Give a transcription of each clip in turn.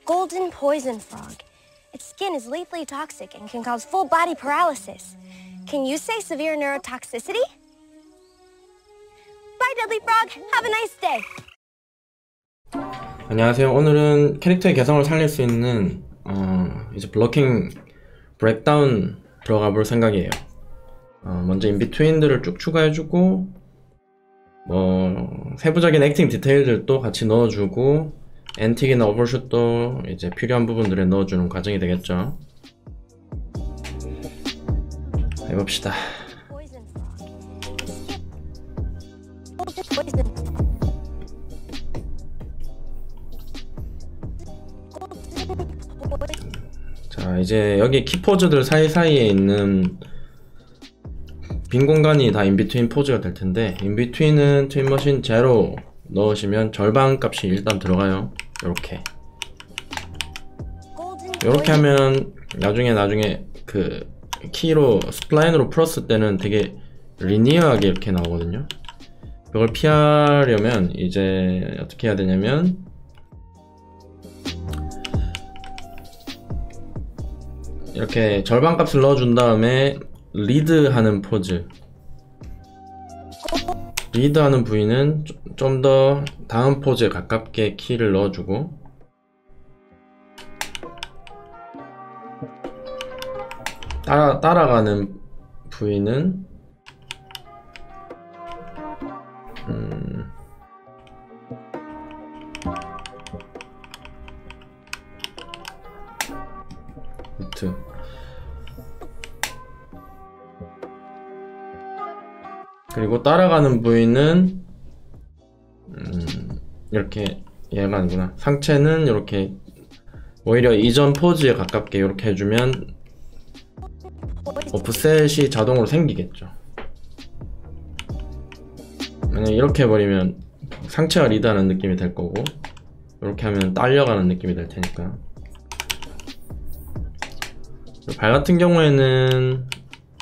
golden poison frog. Its skin is lethally toxic and can cause full body paralysis. Can you say severe neurotoxicity? Bye, Dudley Frog. Have a nice day. 안녕하세요. 오늘은 캐릭터의 개성을 살릴 수 있는 이제 블로킹 브레이크다운 들어가 볼 생각이에요. 먼저 인비트윈들을 쭉 추가해주고 세부적인 액팅 디테일들도 같이 넣어주고 엔틱이나 오버슛도 이제 필요한 부분들에 넣어주는 과정이 되겠죠. 해봅시다. 자, 이제 여기 키포즈들 사이사이에 있는 빈 공간이 다 인비트윈 포즈가 될 텐데, 인비트윈은 트윈머신 제로 넣으시면 절반 값이 일단 들어가요. 요렇게 하면 나중에 그 키로 스플라인으로 풀었을 때는 되게 리니어하게 이렇게 나오거든요. 이걸 피하려면 이제 어떻게 해야 되냐면, 이렇게 절반 값을 넣어준 다음에 리드하는 포즈, 리드하는 부위는 좀 더 다음 포즈에 가깝게 키를 넣어주고, 따라가는 부위는 루트. 그리고 따라가는 부위는 이렇게, 얘가 아니구나, 상체는 이렇게 오히려 이전 포즈에 가깝게 이렇게 해주면 오프셋이 자동으로 생기겠죠. 만약에 이렇게 해버리면 상체가 리드하는 느낌이 될 거고, 이렇게 하면 딸려가는 느낌이 될 테니까. 발 같은 경우에는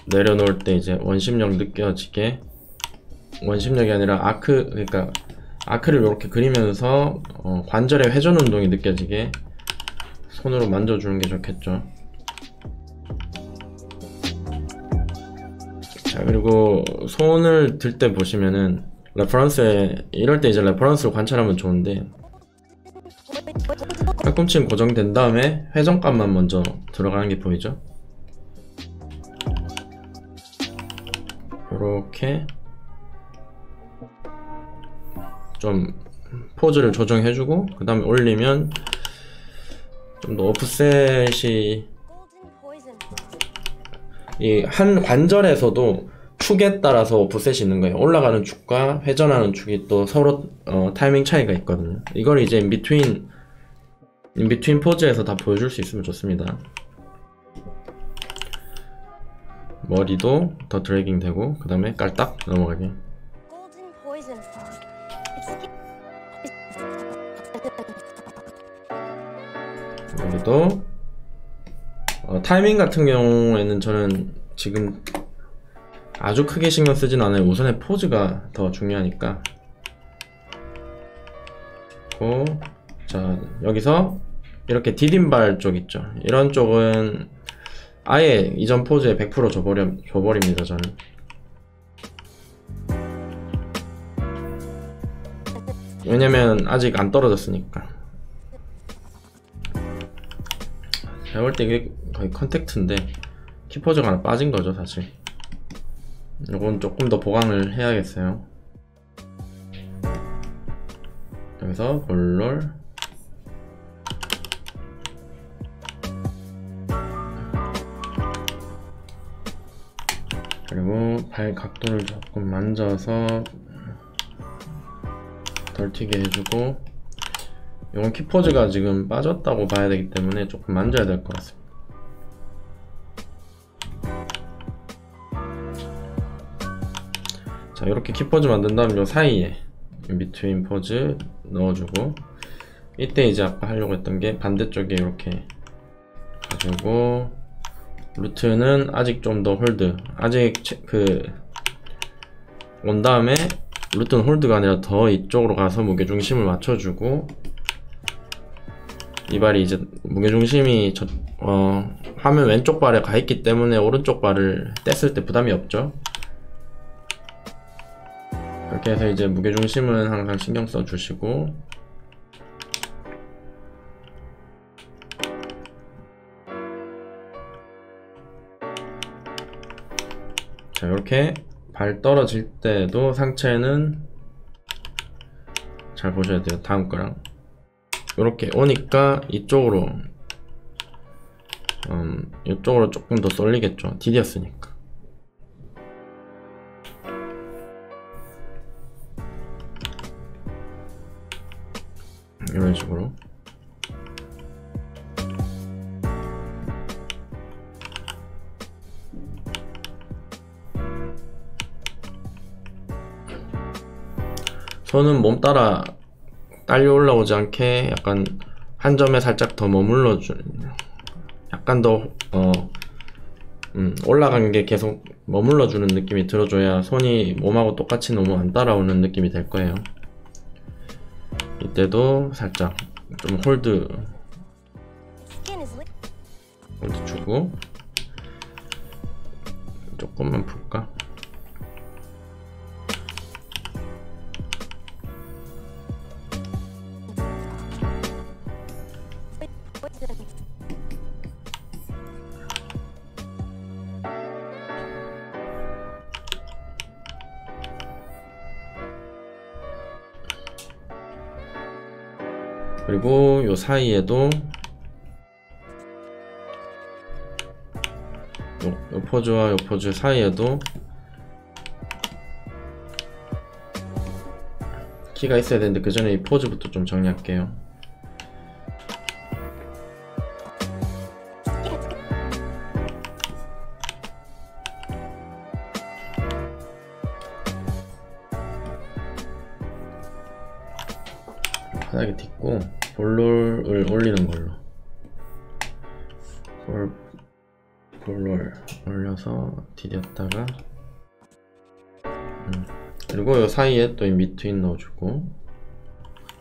내려놓을 때 이제 원심력 느껴지게, 원심력이 아니라 아크, 그러니까 아크를 이렇게 그리면서 관절의 회전 운동이 느껴지게 손으로 만져주는 게 좋겠죠. 자, 그리고 손을 들 때 보시면은 레퍼런스에, 이럴 때 이제 레퍼런스를 관찰하면 좋은데, 팔꿈치는 고정된 다음에 회전감만 먼저 들어가는 게 보이죠? 요렇게 좀 포즈를 조정해주고, 그 다음에 올리면 좀 더 오프셋이, 이 한 관절에서도 축에 따라서 오프셋이 있는 거예요. 올라가는 축과 회전하는 축이 또 서로 타이밍 차이가 있거든요. 이걸 이제 인비트윈 포즈에서 다 보여줄 수 있으면 좋습니다. 머리도 더 드래깅 되고, 그 다음에 깔딱 넘어가게. 여기도 타이밍 같은 경우에는 저는 지금 아주 크게 신경 쓰진 않아요. 우선의 포즈가 더 중요하니까. 자, 여기서 이렇게 디딤발 쪽 있죠. 이런 쪽은 아예 이전 포즈에 100% 줘버립니다, 저는. 왜냐면 아직 안 떨어졌으니까. 제가 볼 때 이게 거의 컨택트인데 키포즈가 하나 빠진 거죠, 사실. 이건 조금 더 보강을 해야겠어요. 여기서 볼롤, 그리고 발 각도를 조금 만져서 덜 튀게 해주고, 이건 키포즈가 지금 빠졌다고 봐야 되기 때문에 조금 만져야 될 것 같습니다. 자, 이렇게 키포즈 만든 다음 요 사이에 인비트윈 포즈 넣어주고, 이때 이제 아까 하려고 했던 게 반대쪽에 이렇게 가지고, 루트는 아직 좀 더 홀드, 아직 온 다음에 루트는 홀드가 아니라 더 이쪽으로 가서 무게중심을 맞춰주고, 이 발이 이제 무게중심이 화면 왼쪽 발에 가 있기 때문에 오른쪽 발을 뗐을 때 부담이 없죠. 그렇게 해서 이제 무게중심은 항상 신경 써 주시고, 자, 이렇게 발 떨어질 때도 상체는 잘 보셔야 돼요. 다음 거랑 이렇게 오니까 이쪽으로 이쪽으로 조금 더 쏠리겠죠. 디뎠으니까. 이런 식으로. 손은 몸 따라 딸려 올라오지 않게 약간 한 점에 살짝 더 머물러 주, 약간 더 올라간 게 계속 머물러 주는 느낌이 들어줘야 손이 몸하고 똑같이 너무 안 따라오는 느낌이 될 거예요. 이때도 살짝 좀 홀드 주고 조금만 풀까? 그리고 요 사이에도 요 포즈와 요 포즈 사이에도 키가 있어야 되는데 그 전에 이 포즈부터 좀 정리할게요. 바닥에 딛고 볼롤을 올리는 걸로 볼롤 올려서 디뎠다가 그리고 요 사이에 또 인비트윈 넣어주고,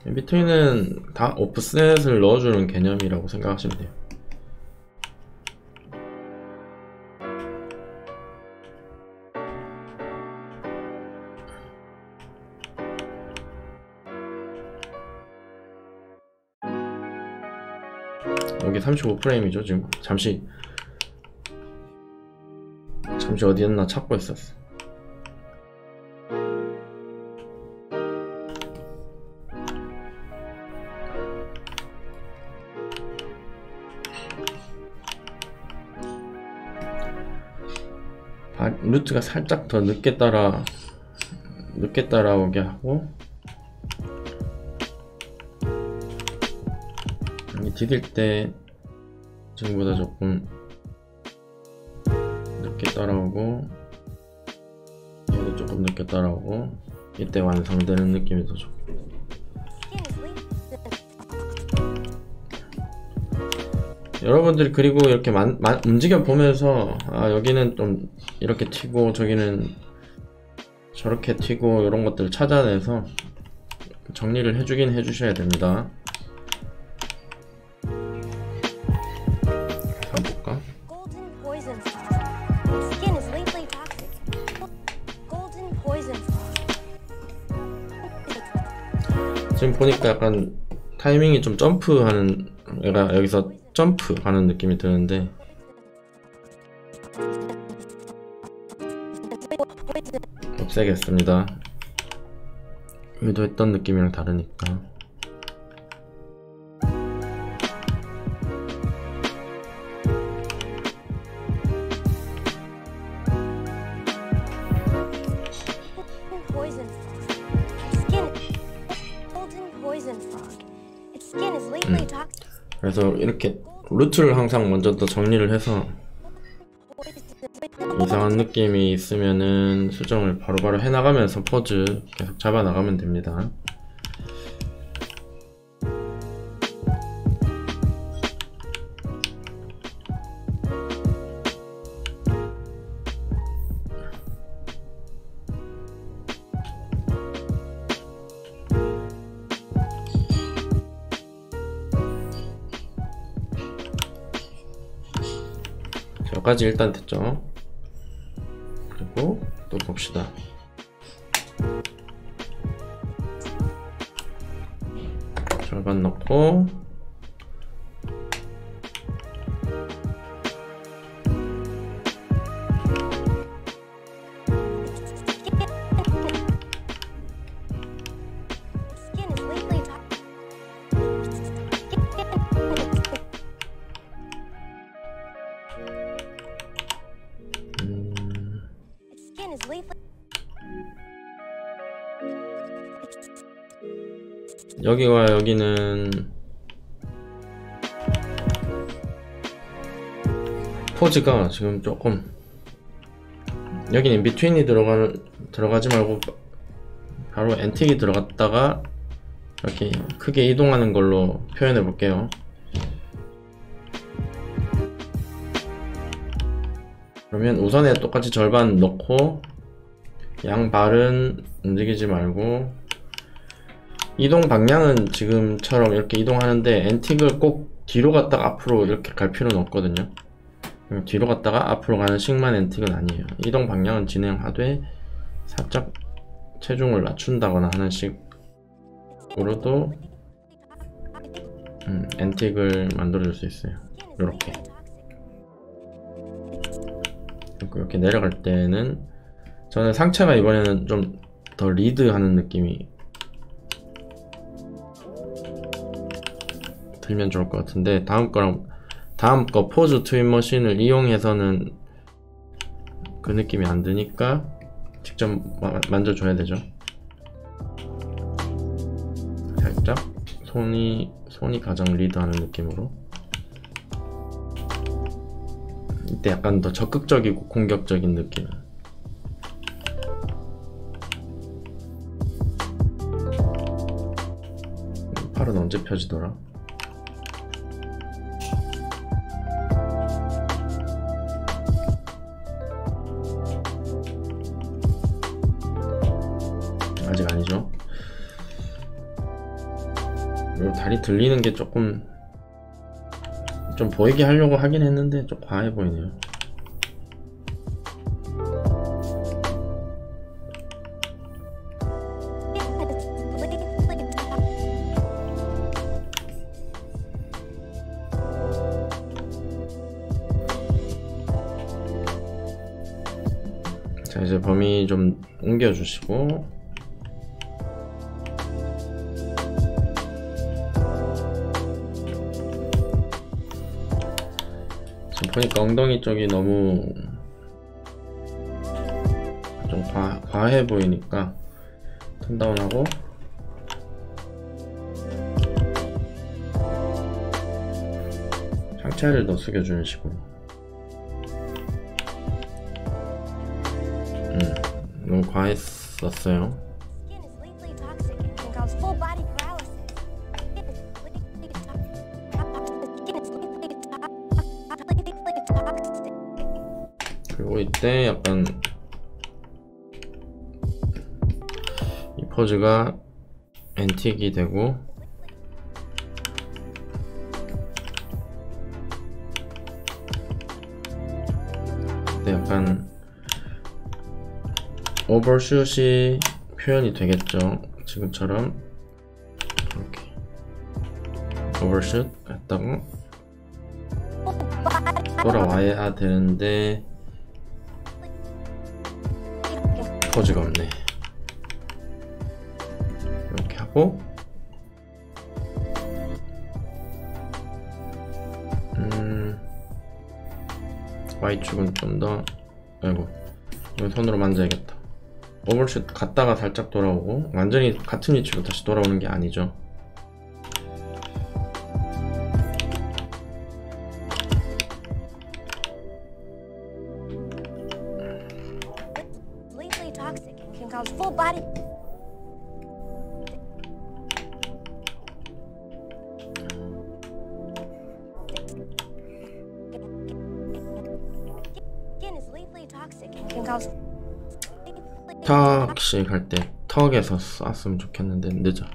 인비트윈은 다 오프셋을 넣어주는 개념이라고 생각하시면 돼요. 여기 35프레임이죠. 지금 잠시 어디였나 찾고 있었어. 루트가 살짝 더 늦게 따라오게 하고, 여기 디딜 때 지금보다 조금 늦게 따라오고, 얘도 조금 늦게 따라오고, 이때 완성되는 느낌이 더 좋고. 여러분들이 그리고 이렇게 움직여 보면서 여기는 좀 이렇게 튀고 저기는 저렇게 튀고 이런 것들을 찾아내서 정리를 해주긴 해주셔야 됩니다. 한번 볼까? 지금 보니까 약간 타이밍이 좀 점프하는, 얘가 여기서 점프하는 느낌이 드는데, 없애겠습니다. 의도했던 느낌이랑 다르니까. 그래서 이렇게 루트를 항상 먼저 더 정리를 해서 이상한 느낌이 있으면은 수정을 바로바로 해나가면서 포즈 계속 잡아 나가면 됩니다. 여기까지 일단 됐죠. 그리고 또 봅시다. 절반 넣고 여기와 여기는 포즈가 지금 조금, 여기는 인비트윈이 들어가지 말고 바로 엔틱이 들어갔다가 이렇게 크게 이동하는 걸로 표현해 볼게요. 그러면 우선에 똑같이 절반 넣고 양발은 움직이지 말고, 이동 방향은 지금처럼 이렇게 이동하는데 엔틱을 꼭 뒤로 갔다가 앞으로 이렇게 갈 필요는 없거든요. 뒤로 갔다가 앞으로 가는 식만 엔틱은 아니에요. 이동 방향은 진행하되 살짝 체중을 낮춘다거나 하는 식으로도 엔틱을 만들어줄 수 있어요. 이렇게 이렇게 내려갈 때는 저는 상체가 이번에는 좀 더 리드하는 느낌이 들면 좋을 것 같은데, 다음 거 포즈 트윈 머신을 이용해서는 그 느낌이 안 드니까 직접 만져줘야 되죠. 살짝 손이 가장 리드하는 느낌으로. 이때 약간 더 적극적이고 공격적인 느낌. 팔은 언제 펴지더라? 아직 아니죠. 그리고 다리 들리는 게 조금 좀 보이게 하려고 하긴 했는데 좀 과해 보이네요. 자, 이제 범위 좀 옮겨주시고, 지금 보니까 엉덩이 쪽이 너무 좀 과해 보이니까 턴다운하고, 상체를 더 숙여주는 식으로. 너무 과했었어요. 그리고 이때 약간 이 포즈가 엔틱이 되고, 이때 약간 오버슛이 표현이 되겠죠. 지금처럼 이렇게 오버슛 했다고 돌아와야 되는데 포즈가 없네. 이렇게 하고 Y축은 좀 더, 아이고 이거 손으로 만져야겠다. 오버슛 갔다가 살짝 돌아오고, 완전히 같은 위치로 다시 돌아오는 게 아니죠. 턱식 할 때 턱에서 쐈으면 좋겠는데 늦어.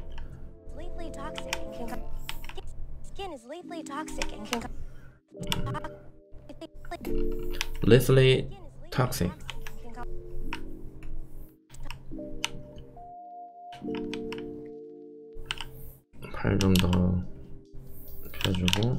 lethally toxic. 팔 좀 더 펴주고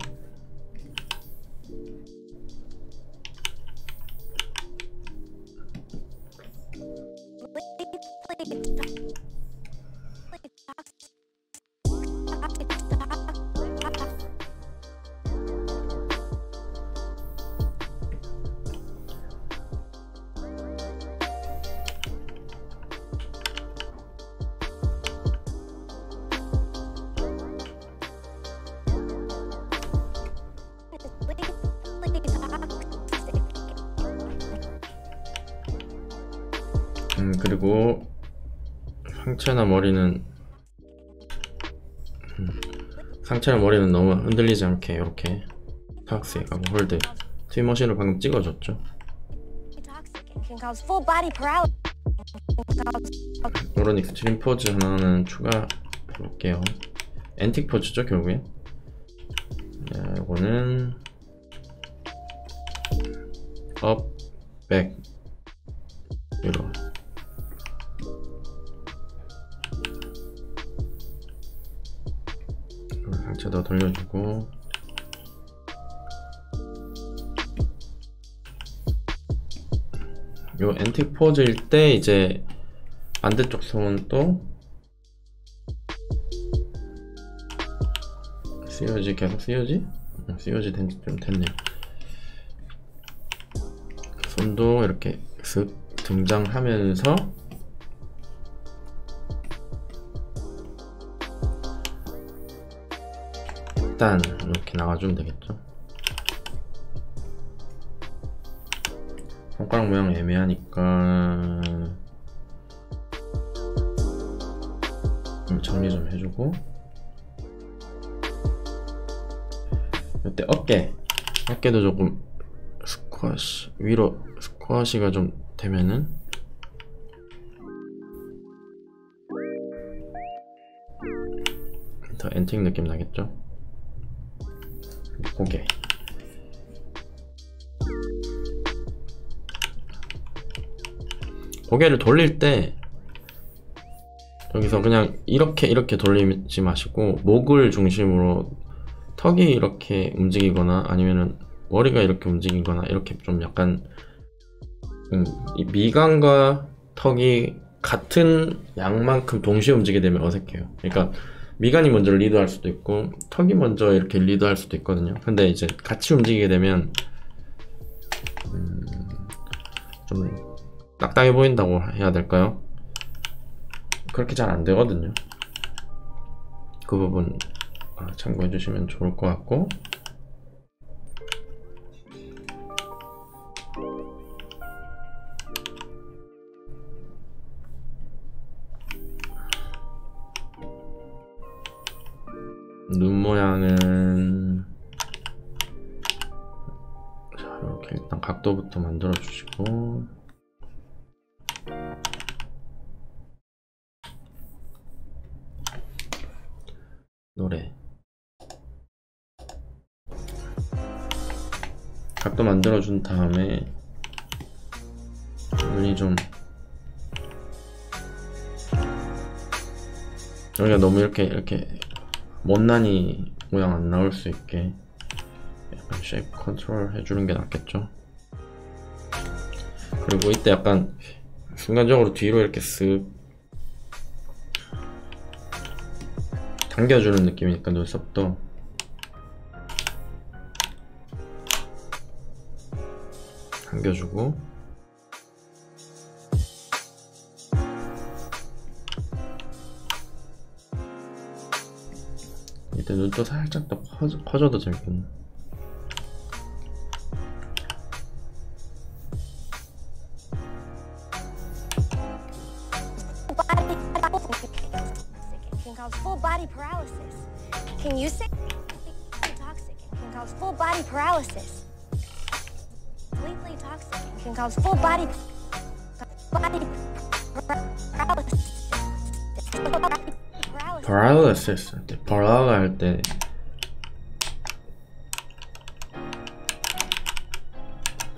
그리고 상체나 머리는 너무 흔들리지 않게 이렇게 탁스하고 홀드. 트위머신을 방금 찍어줬죠. 이런 익스트림 포즈 하나는 추가해 볼게요. 앤틱 포즈죠 결국에. 이거는 업, 백 이런. 상체 더 돌려주고 요 앤틱 포즈일 때 이제 반대쪽 손 또 COG 계속 COG? COG 된지 좀 됐네요. 손도 이렇게 슥 등장하면서 일단 이렇게 나와주면 되겠죠. 손가락 모양 애매하니까 정리 좀 해주고, 이때 어깨도 조금 스쿼시 위로 스쿼시가 좀 되면은 더 앤틱 느낌 나겠죠. 고개를 돌릴 때 여기서 그냥 이렇게 돌리지 마시고 목을 중심으로 턱이 이렇게 움직이거나 아니면은 머리가 이렇게 움직이거나 이렇게 좀 약간 이 미간과 턱이 같은 양만큼 동시에 움직이게 되면 어색해요. 그러니까 미간이 먼저 리드할 수도 있고 턱이 먼저 이렇게 리드할 수도 있거든요. 근데 이제 같이 움직이게 되면 좀 딱딱해 보인다고 해야 될까요? 그렇게 잘 안 되거든요. 그 부분 참고해 주시면 좋을 것 같고, 눈 모양은 자, 이렇게 일단 각도부터 만들어 주시고, 노래 각도 만들어 준 다음에 눈이 좀 여기가 너무 이렇게 못난이 모양 안 나올 수 있게 약간 쉐이프 컨트롤 해주는 게 낫겠죠. 그리고 이때 약간 순간적으로 뒤로 이렇게 쓱 당겨주는 느낌이니까 눈썹도 당겨주고, 이때 눈도 살짝 더 커져도 재밌겠네. Full body paralysis. Can you say toxic and can cause full body paralysis? Completely toxic and can cause full body paralysis. 할 때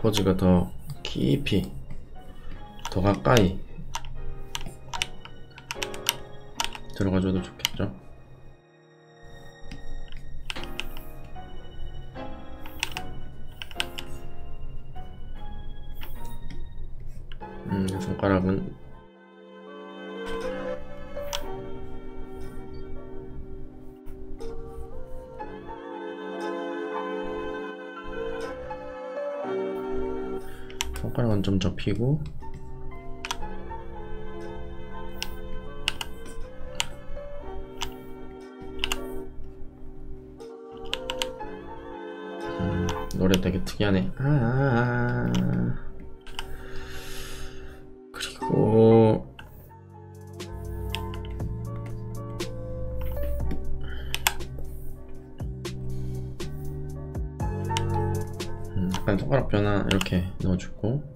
포즈가 더 깊이, 더 가까이 들어가줘도 좋겠죠. 손가락은 좀 접히고, 노래 되게 특이하네. 그리고 약간 손가락 변화 이렇게 넣어주고,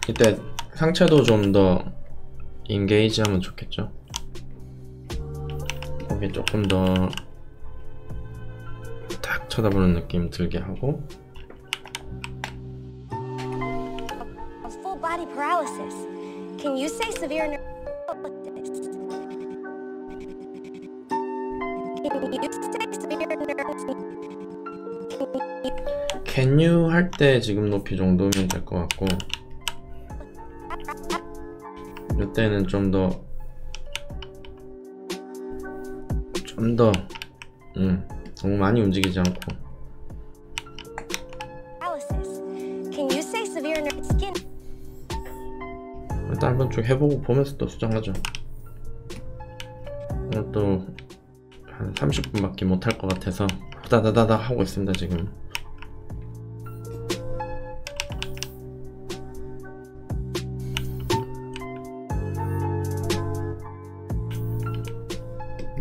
이때 상체도 좀 더 인게이지 하면 좋겠죠. 거기 조금 더 딱 쳐다보는 느낌 들게 하고. Full body paralysis. Can you say severe neurosis? Can you 할 때 지금 높이 정도면 될 것 같고, 이때는 좀 더 너무 많이 움직이지 않고. 일단 한번 쭉 해보고 보면서 또 수정하죠. 오늘 또 한 30분밖에 못할 것 같아서 후다다다다 하고 있습니다 지금.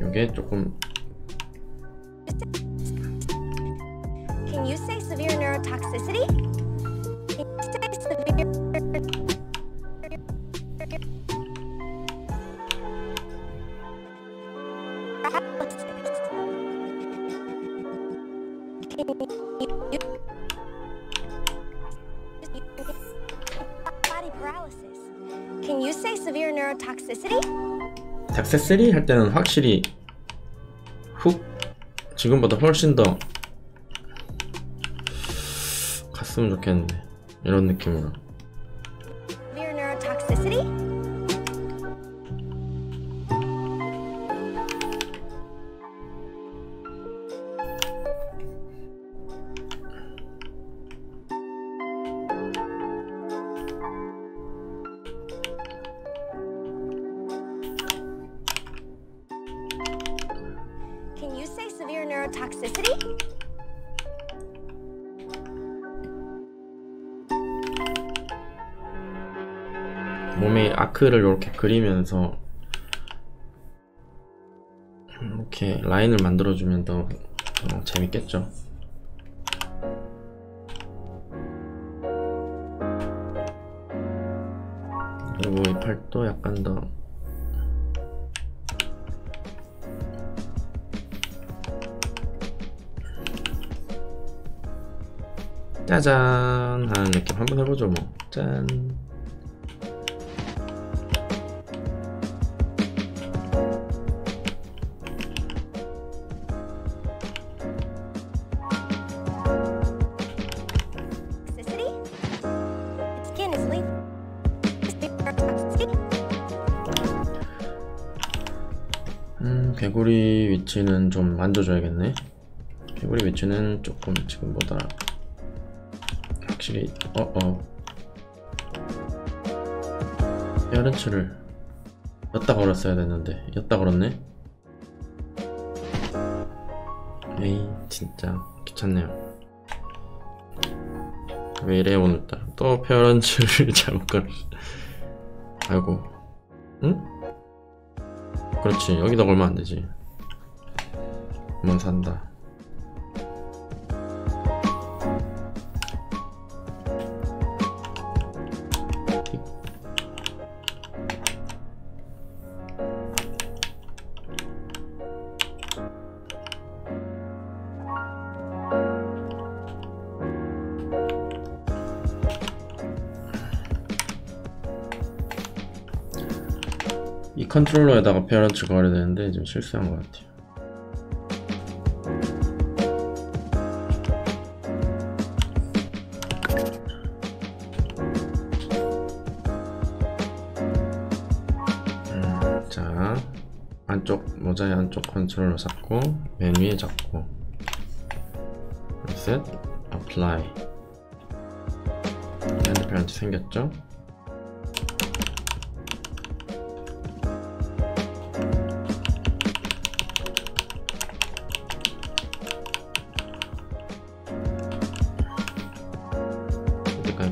이게 조금 Can you say severe neurotoxicity? Can you say severe body paralysis? Can you say severe neurotoxicity? 닥세스리 할 때는 확실히 훅 지금보다 훨씬 더 갔으면 좋겠는데, 이런 느낌으로. Severe neurotoxicity? Can you say severe neurotoxicity? 몸에 아크를 이렇게 그리면서 이렇게 라인을 만들어주면 더 재밌겠죠. 그리고 이 팔도 약간 더 짜잔 하는 느낌 한번 해보죠 뭐. 짠. 개구리 위치는 좀 만져줘야겠네. 개구리 위치는 조금 지금보다 확실히 페어런츠를 였다 걸었어야 됐는데 였다 걸었네. 에이 진짜 귀찮네요. 왜 이래 오늘따라 또 페어런츠를 잘못 걸었어. 아이고. 응? 그렇지, 여기다 걸면 안되지. 그만 산다. 이 컨트롤러에다가 페어런츠 걸어야 되는데 좀 실수한 것 같아요. 자, 안쪽 모자의 안쪽 컨트롤러 잡고 맨 위에 잡고 reset, apply. 핸드 페어런츠 생겼죠?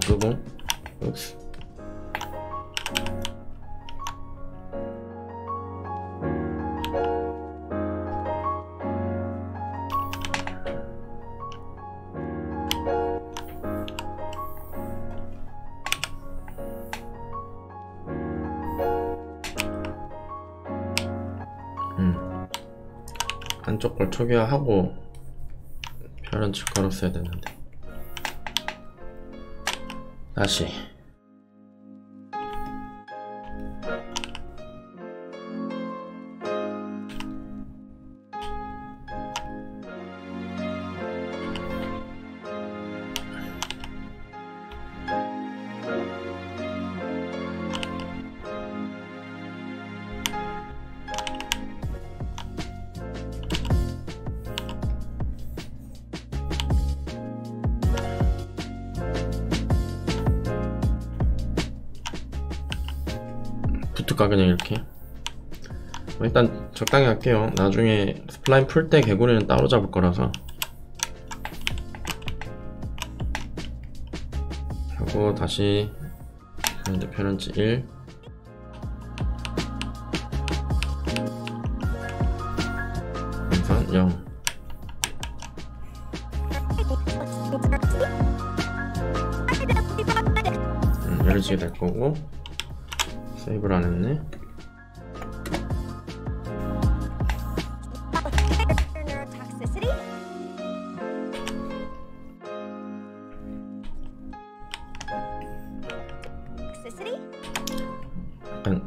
끄고, 읍스. 안쪽 걸 초기화하고 페어런츠 걸었어야 되는데. 다시 붙을까 그냥 이렇게. 일단 적당히 할게요. 나중에 스플라인 풀 때 개구리는 따로 잡을 거라서. 하고 다시 이제 페어런츠 1 연산 0. 열리게 될 거고. 세이브를 안 했네. 약간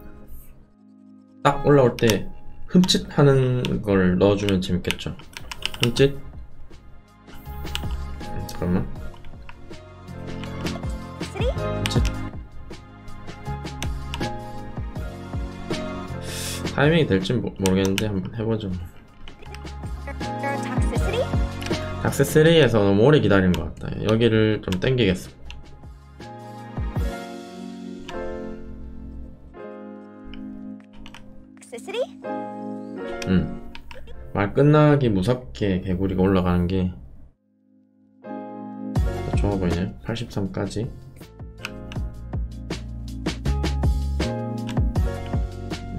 딱 올라올 때 흠칫 하는 걸 넣어주면 재밌겠죠. 흠칫. 잠깐만. 흠칫. 타이밍이 될진 모르겠는데 한번 해보죠. 닥스3에서 너무 오래 기다린 것 같다. 여기를 좀 땡기겠어. 말 끝나기 무섭게 개구리가 올라가는 게 좋아 보이네. 83까지.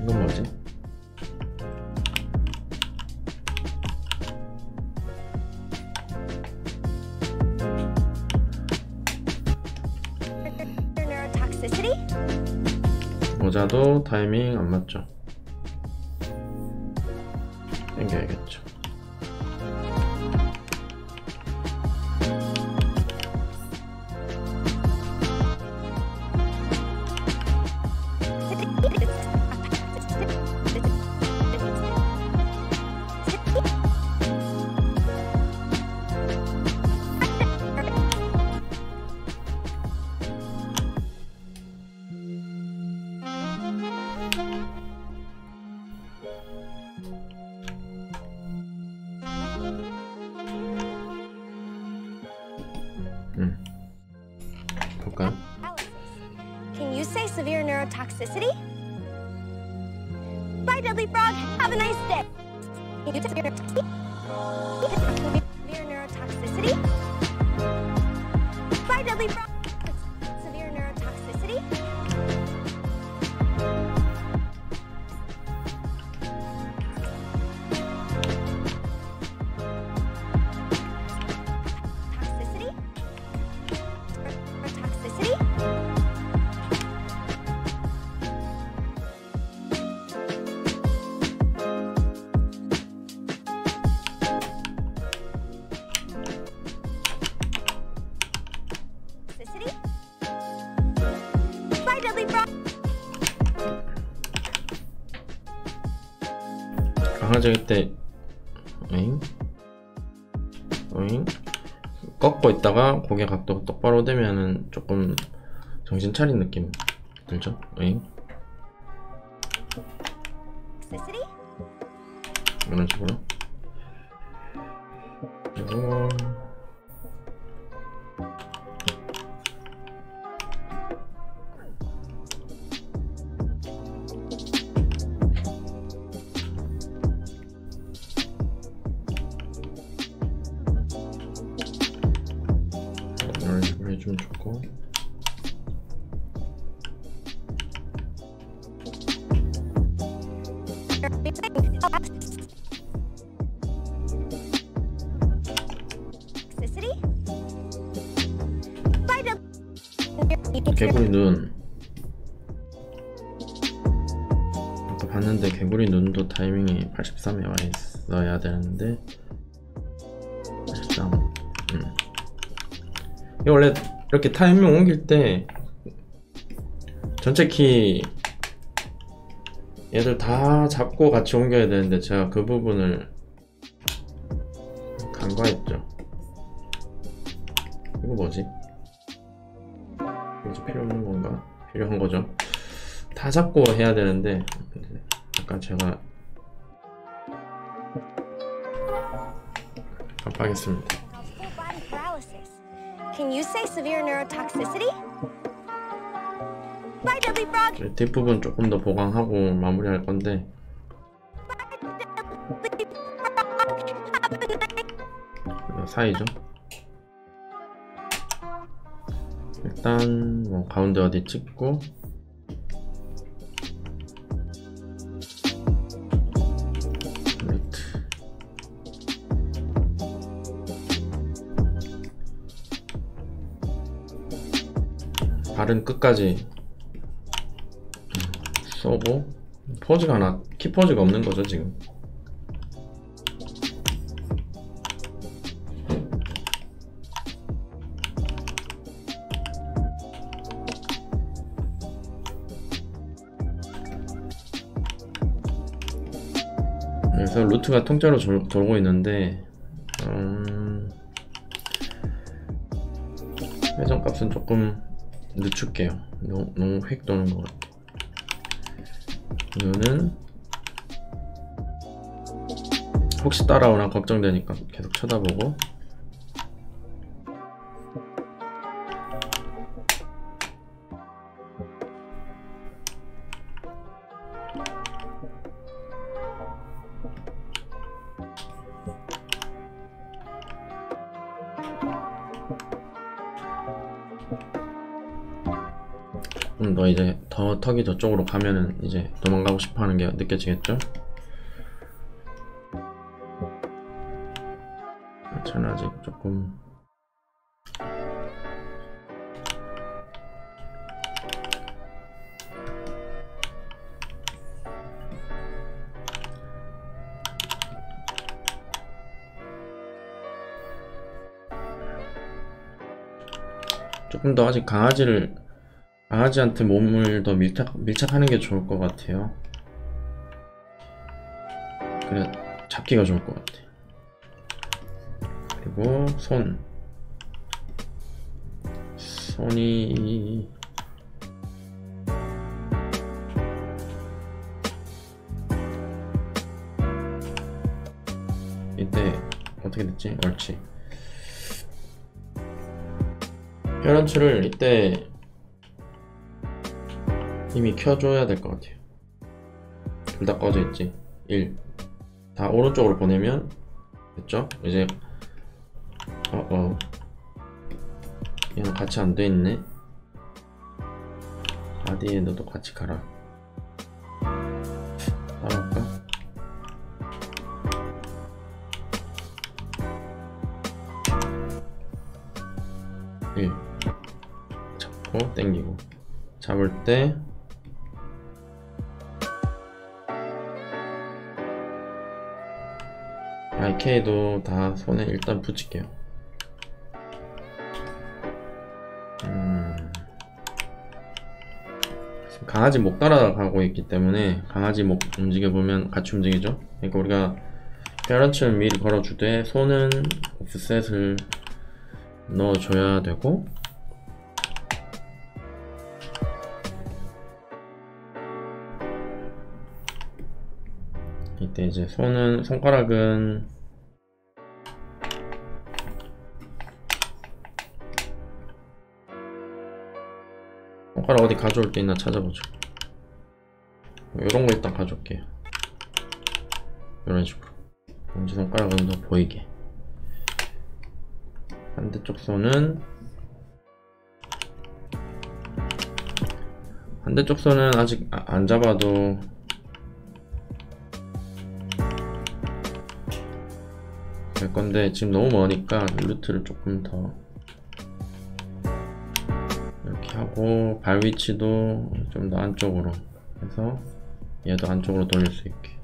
이건 뭐지? 모자도 타이밍 안 맞죠? 당겨야겠죠. severe neurotoxicity? Bye, Dudley Frog. Have a nice day. Severe neurotoxicity? Bye, Dudley Frog. Severe neurotoxicity? Toxicity? Toxicity? Bye, Dudley Frog. 강아지 때 오잉? 오잉? 꺾고 있다가 고개 각도가 똑바로 되면은 조금 정신 차린 느낌 들죠? 오잉? Toxicity? 이런 식으로. 그리고 이런 식으로 해주면 좋고. Toxicity? Bye, Dudley. 개구리 눈. 아까 봤는데 개구리 눈도 타이밍이 83에 와 있어야 되는데 83. 이거 원래 이렇게 타이밍 옮길 때 전체 키 얘들 다 잡고 같이 옮겨야 되는데 제가 그 부분을 간과했죠. 이거 뭐지? 이제 필요 없는 건가? 필요한 거죠. 다 잡고 해야 되는데 아까 제가 깜빡했습니다. Full body paralysis. Can you say severe neurotoxicity? Bye, Dudley Frog. 뒷부분 조금 더 보강하고 마무리할 건데 이거 사이죠. 일단 뭐 가운데 어디 찍고 루트 발은 끝까지 쏘고 포즈가 하나 키 포즈가 없는 거죠 지금. 그래서 루트가 통째로 돌고 있는데 회전값은 조금 늦출게요. 너무 휙 도는 것 같아. 이거는 혹시 따라오나 걱정되니까 계속 쳐다보고 너 이제 더 턱이 저쪽으로 가면은 이제 도망가고 싶어 하는 게 느껴지겠죠? 저는 아직 조금 더 아직 강아지한테 몸을 더 밀착하는 게 좋을 것 같아요. 그래 잡기가 좋을 것 같아. 그리고 손이 이때 어떻게 됐지? 옳지. 혈연추를 이때 이미 켜줘야 될 것 같아요. 둘 다 꺼져 있지. 1. 다 오른쪽으로 보내면 됐죠? 이제 얘는 같이 안 돼 있네. 바디에 너도 같이 가라. 따라올까? 잡고 당기고 잡을 때 IK도 다 손에 일단 붙일게요. 강아지 목 따라가고 있기 때문에 강아지 목 움직여보면 같이 움직이죠. 그러니까 우리가 페어런츠를 미리 걸어주되 손은 오프셋을 넣어줘야 되고, 이때 이제 손가락은 손가락 어디 가져올 게 있나 찾아보죠. 요런 거 일단 가져올게요. 이런 식으로 엄지손가락은 더 보이게. 반대쪽 손은 아직 안 잡아도 될 건데, 지금 너무 머니까 루트를 조금 더 이렇게 하고, 발 위치도 좀 더 안쪽으로 해서 얘도 안쪽으로 돌릴 수 있게.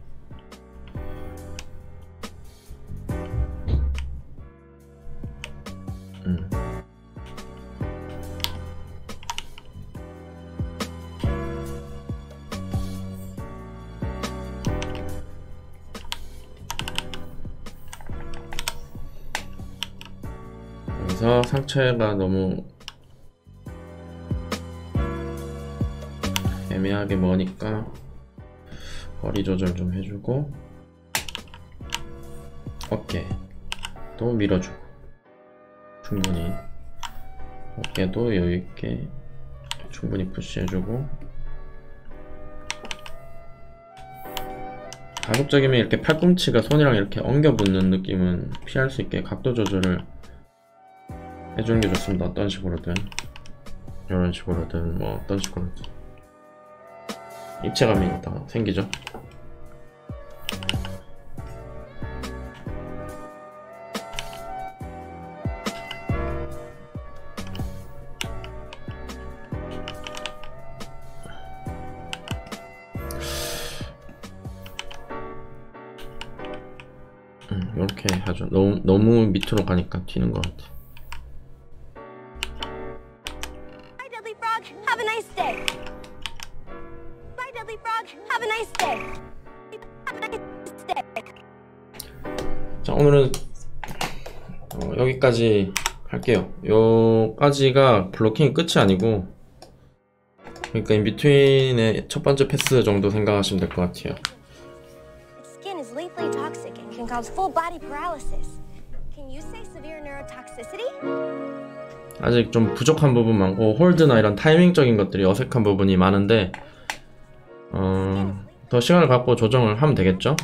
여기서 상체가 너무 애매하게 머니까 거리 조절 좀 해주고, 어깨도 밀어주고, 충분히 어깨도 여유있게 충분히 푸시해주고, 가급적이면 이렇게 팔꿈치가 손이랑 이렇게 엉겨 붙는 느낌은 피할 수 있게 각도 조절을 해주는 게 좋습니다. 어떤 식으로든, 이런 식으로든, 뭐 어떤 식으로든 입체감이 다 생기죠. 이렇게 하죠. 너무 밑으로 가니까 튀는 것 같아. Bye, Dudley Frog. Have a nice day. Bye, Dudley Frog. Have a nice day. Have a nice day. 자, 오늘은 여기까지 할게요. 요까지가 블로킹이 끝이 아니고, 그러니까 인비트윈의 첫 번째 패스 정도 생각하시면 될 것 같아요. Its skin is lethally toxic and can cause full body paralysis. Can you say severe neurotoxicity? 아직 좀 부족한 부분 많고, 홀드나 이런 타이밍적인 것들이 어색한 부분이 많은데 더 시간을 갖고 조정을 하면 되겠죠.